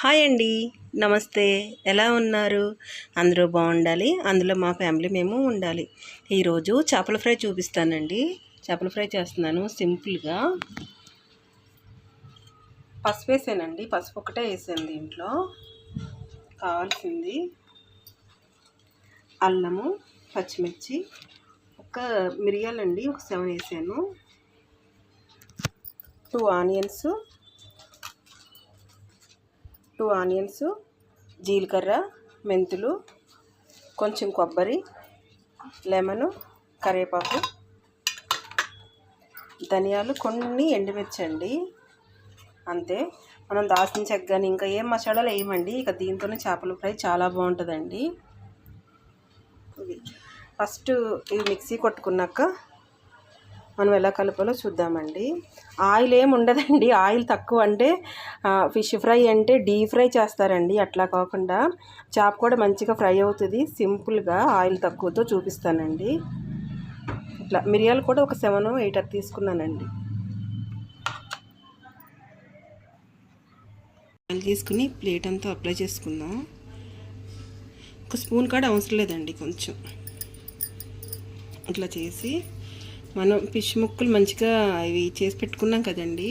Hi అండి, నమస్తే. ఎలా ఉన్నారు? అందరూ బాగుండాలి, అందులో మా ఫ్యామిలీ మేము ఉండాలి. ఈరోజు చేపల ఫ్రై చూపిస్తానండి. చేపల ఫ్రై చేస్తున్నాను సింపుల్గా. పసుపు వేసానండి, పసుపు ఒకటే వేసాను. దీంట్లో కావాల్సింది అల్లము, పచ్చిమిర్చి, ఒక మిరియాలండి ఒక 7 వేసాను, 2 ఆనియన్స్, జీలకర్ర, మెంతులు, కొంచెం కొబ్బరి, లెమను, కరివేపాకు, ధనియాలు, కొన్ని ఎండుమిర్చి అండి. అంతే. మనం దాల్చిన చెక్క కానీ ఇంకా ఏం మసాలాలు వేయమండి. ఇక దీంతోనే చేపల ఫ్రై చాలా బాగుంటుందండి. ఫస్ట్ ఇవి మిక్సీ కొట్టుకున్నాక మనం ఎలా కలపాలో చూద్దామండి. ఆయిల్ ఏమి ఉండదండి, ఆయిల్ తక్కువ. అంటే ఫిష్ ఫ్రై అంటే డీప్ ఫ్రై చేస్తారండి, అట్లా కాకుండా చేప కూడా మంచిగా ఫ్రై అవుతుంది. సింపుల్గా ఆయిల్ తక్కువతో చూపిస్తానండి. ఇట్లా మిరియాలు కూడా ఒక 7, 8 తీసుకున్నానండి. ఆయిల్ తీసుకుని ప్లేట్ అంతా అప్లై చేసుకుందాం. ఒక స్పూన్ కూడా అవసరం లేదండి, కొంచెం ఇట్లా చేసి మనం ఫిష్ ముక్కలు మంచిగా ఇవి చేసి పెట్టుకున్నాం కదండి,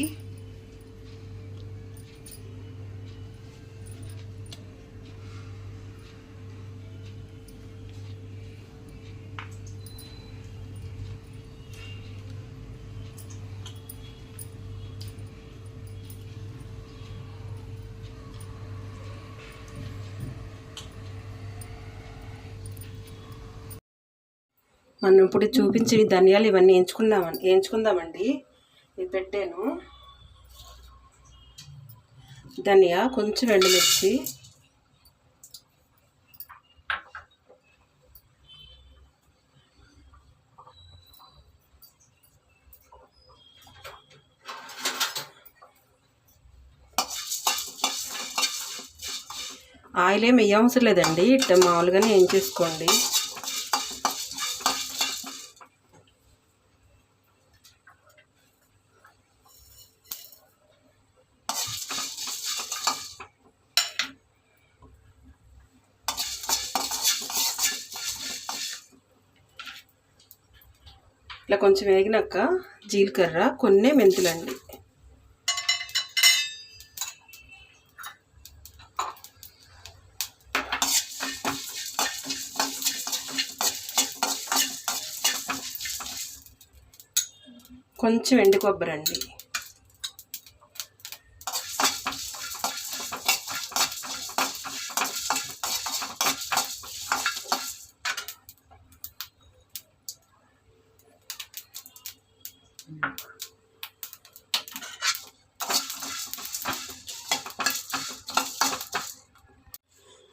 మనం ఇప్పుడు చూపించిన ధనియాలు ఇవన్నీ వేయించుకుందామండి. ఇది పెట్టాను. ధనియా, కొంచెం ఎండుమిర్చి, ఆయిల్ ఏమి వేయవసరం లేదండి, ఇట్లా మామూలుగానే వేయించేసుకోండి. ఇట్లా కొంచెం వేగినాక జీలకర్ర, కొన్ని మెంతులండి. కొంచెం ఎండు కొబ్బరి అండి.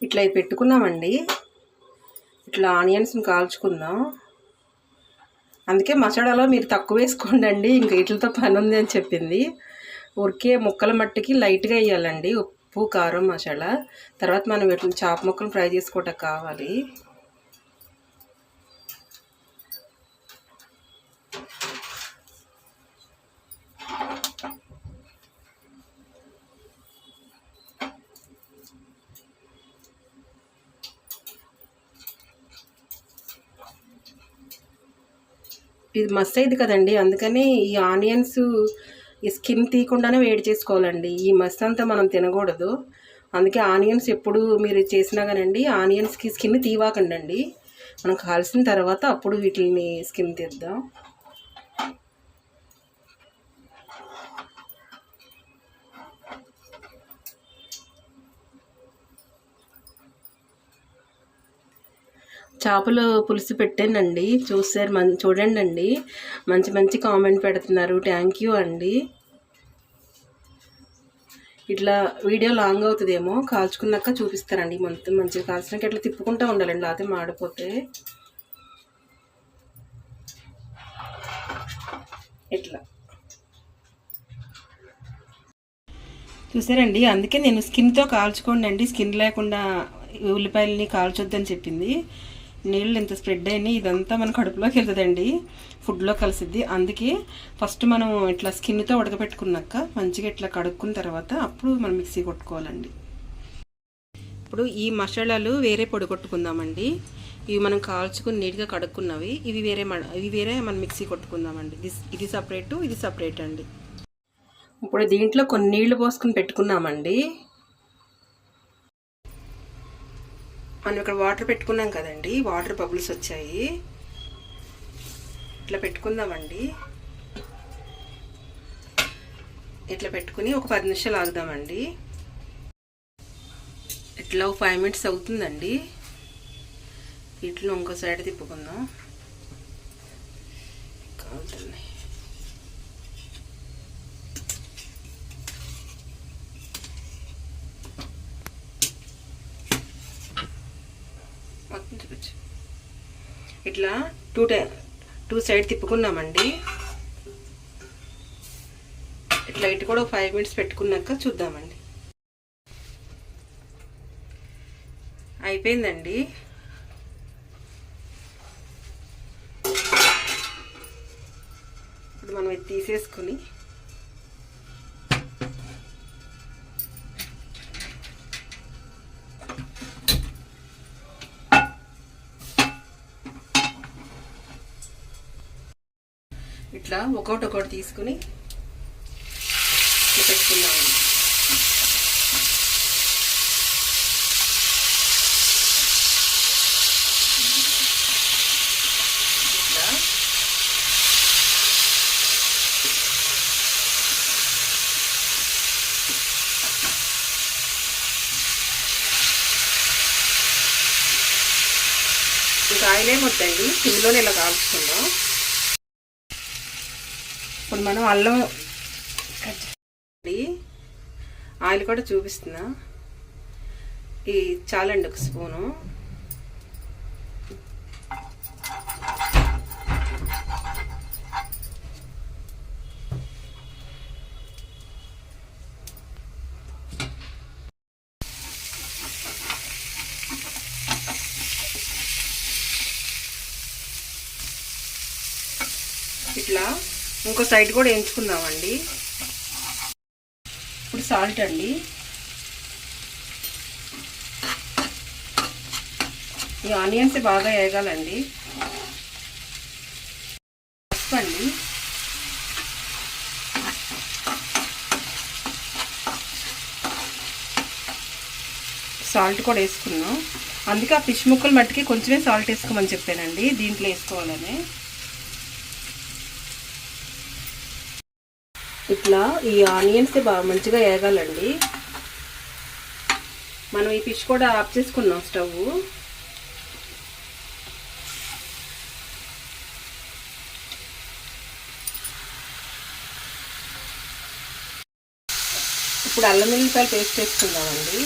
ఇట్లా పెట్టుకున్నామండి. ఇట్లా ఆనియన్స్ని కాల్చుకుందాం. అందుకే మసాలాలో మీరు తక్కువ వేసుకోండి, ఇంకా వీటితో పని ఉంది అని చెప్పింది. ఉరికే ముక్కల మట్టికి లైట్గా వేయాలండి ఉప్పు, కారం, మసాలా. తర్వాత మనం వీటిని చేప ముక్కలు ఫ్రై చేసుకోవటానికి కావాలి. ఇది మస్త్ అయింది కదండి, అందుకని ఈ ఆనియన్స్ ఈ స్కిన్ తీయకుండానే వేడి చేసుకోవాలండి. ఈ మస్త్ అంతా మనం తినకూడదు. అందుకే ఆనియన్స్ ఎప్పుడు మీరు చేసినా కానండి ఆనియన్స్కి స్కిన్ తీవాకండి. మనం కాల్సిన తర్వాత అప్పుడు వీటిని స్కిన్ తీద్దాం. చేపలు పులుసు పెట్టానండి, చూసారు. చూడండి అండి, మంచి మంచి కామెంట్ పెడుతున్నారు. థ్యాంక్ యూ అండి. ఇట్లా వీడియో లాంగ్ అవుతుందేమో, కాల్చుకున్నాక చూపిస్తారండి. మొత్తం మంచిగా కాల్చినాక ఇట్లా తిప్పుకుంటూ ఉండాలండి, లేకపోతే మాడిపోతే. ఇట్లా చూసారండి, అందుకే నేను స్కిన్తో కాల్చుకోండి అండి, స్కిన్ లేకుండా ఉల్లిపాయలని కాల్చొద్దని చెప్పింది. నీళ్ళు ఇంత స్ప్రెడ్ అయినాయి, ఇదంతా మన కడుపులోకి వెళ్తుందండి, ఫుడ్లో కలిసిద్ది. అందుకే ఫస్ట్ మనం ఇట్లా స్కిన్తో ఉడకబెట్టుకున్నాక మంచిగా ఇట్లా కడుక్కున్న తర్వాత అప్పుడు మనం మిక్సీ కొట్టుకోవాలండి. ఇప్పుడు ఈ మసాలాలు వేరే పొడి కొట్టుకుందామండి. ఇవి మనం కాల్చుకుని నీట్గా కడుక్కున్నవి. ఇవి వేరే మనం మిక్సీ కొట్టుకుందామండి. ఇది సపరేటు, ఇది సపరేట్ అండి. ఇప్పుడు దీంట్లో కొన్ని నీళ్లు పోసుకుని పెట్టుకున్నామండి. మనం ఇక్కడ వాటర్ పెట్టుకున్నాం కదండి, వాటర్ బబుల్స్ వచ్చాయి. ఇట్లా పెట్టుకుందామండి. ఇట్లా పెట్టుకుని ఒక 10 నిమిషాలు ఆగుదామండి. ఇట్లా 5 మినిట్స్ అవుతుందండి. ఇట్లా ఇంకో సైడ్ తిప్పుకుందాం. కాలుతున్నాయి. మొత్తం చూపించు. ఇట్లా టూ సైడ్ తిప్పుకున్నామండి. ఇట్లా ఇటు కూడా 5 మినిట్స్ పెట్టుకున్నాక చూద్దామండి. అయిపోయిందండి. ఇప్పుడు మనం ఇది తీసేసుకుని ఇట్లా ఒకటి తీసుకుని పెట్టుకుందామండి. ఇంకా ఆయిల్ ఏమొద్దండి, సిమ్లోనే ఇలా కాల్చుకుందాం. ఇప్పుడు మనం అల్లం ఆయిల్ కూడా చూపిస్తున్నా. ఇది చాలండి, ఒక స్పూను. ఇట్లా ఇంకో సైడ్ కూడా వేయించుకుందామండి. ఇప్పుడు సాల్ట్ అండి. ఈ ఆనియన్స్ బాగా వేగాలండి. పసుపు అండి. సాల్ట్ కూడా వేసుకున్నాం. అందుకే ఆ ఫిష్ ముక్కలు మట్టికి కొంచెమే సాల్ట్ వేసుకోమని చెప్పానండి, దీంట్లో వేసుకోవాలని. ఇట్లా ఈ ఆనియన్స్ బాగా మంచిగా వేగాలండి. మనం ఈ ఫిష్ కూడా ఆఫ్ చేసుకున్నాం స్టవ్. ఇప్పుడు అల్లం వెల్లుల్లిపాయలు పేస్ట్ వేసుకుందామండి.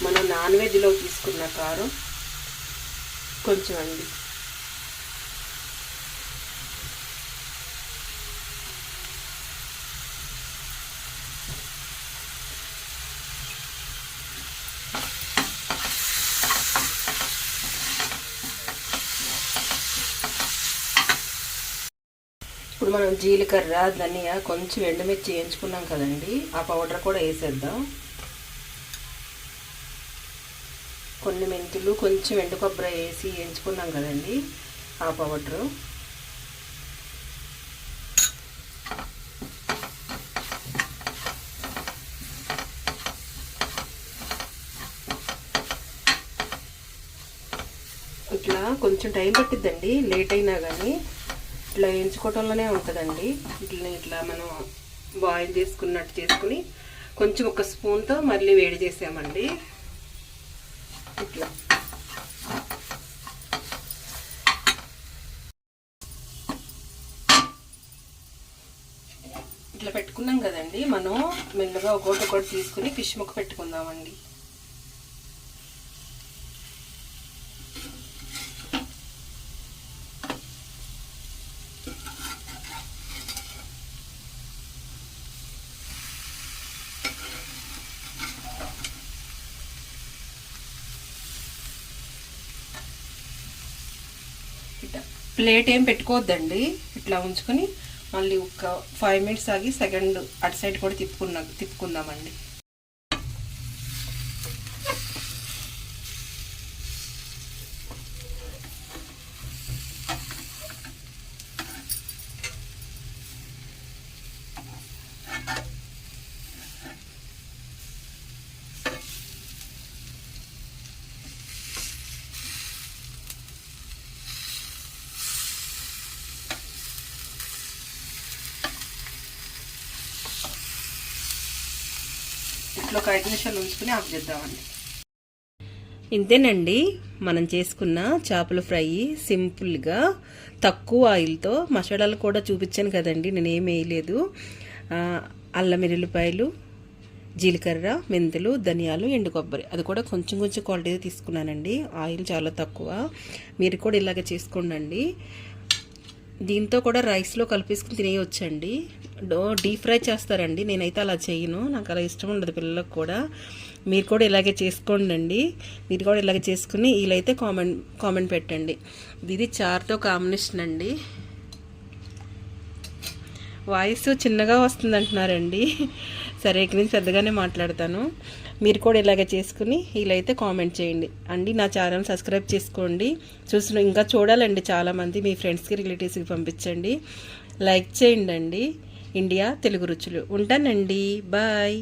మనం నాన్ వెజ్లో తీసుకున్న కారం కొంచెం అండి. ఇప్పుడు మనం జీలకర్ర, ధనియా, కొంచెం ఎండుమిర్చి వేయించుకున్నాం కదండి, ఆ పౌడర్ కూడా వేసేద్దాం. కొన్ని మెంతులు, కొంచెం ఎండు కొబ్బరి వేసి వేయించుకున్నాం కదండి, ఆ పౌడరు. ఇట్లా కొంచెం టైం పట్టిద్దండి, లేట్ అయినా కానీ ఇట్లా వేయించుకోవటంలోనే ఉంటుందండి. ఇట్లా మనం బాయిల్ చేసుకున్నట్టు చేసుకుని కొంచెం ఒక స్పూన్తో మళ్ళీ వేడి చేసామండి. ఇట్లా ఇట్లా పెట్టుకున్నాం కదండి, మనం మెల్లగా ఒకటి తీసుకుని ఫిష్ ముక్క పెట్టుకుందామండి. ప్లేట్ ఏం పెట్టుకోవద్దండి, ఇట్లా ఉంచుకొని మళ్ళీ ఒక 5 మినిట్స్ ఆగి సెకండ్ అటు సైడ్ కూడా తిప్పుకుందామండి. ఇట్లా ఒక 5 నిమిషాలు ఉంచుకుని ఆఫ్ చేద్దామండి. ఇంతేనండి మనం చేసుకున్న చేపల ఫ్రై. సింపుల్గా తక్కువ ఆయిల్తో. మసాలాలు కూడా చూపించాను కదండి, నేనేం వేయలేదు. అల్లం వెల్లుల్లిపాయలు, జీలకర్ర, మెంతులు, ధనియాలు, ఎండు కొబ్బరి, అది కూడా కొంచెం క్వాలిటీ తీసుకున్నానండి. ఆయిల్ చాలా తక్కువ. మీరు కూడా ఇలాగే చేసుకోండి. దీంతో కూడా రైస్లో కలిపేసుకుని తినేయొచ్చండి. డీప్ ఫ్రై చేస్తారండి, నేనైతే అలా చేయను, నాకు అలా ఇష్టం ఉండదు పిల్లలకు కూడా. మీరు కూడా ఇలాగే చేసుకోండి. మీరు కూడా ఇలాగే చేసుకుని వీలైతే కామెంట్ పెట్టండి. ఇది చారుతో కాంబినేషన్ అండి. వాయిస్ చిన్నగా వస్తుంది అంటున్నారండి. సరే, ఇక్కడి నుంచి పెద్దగానే మాట్లాడతాను. మీరు కూడా ఇలాగే చేసుకుని వీలైతే కామెంట్ చేయండి అండి. నా ఛానల్ సబ్స్క్రైబ్ చేసుకోండి. ఇంకా చూడాలండి చాలామంది. మీ ఫ్రెండ్స్కి, రిలేటివ్స్కి పంపించండి. లైక్ చేయండి అండి. ఇండియా తెలుగు రుచులు. ఉంటానండి, బాయ్.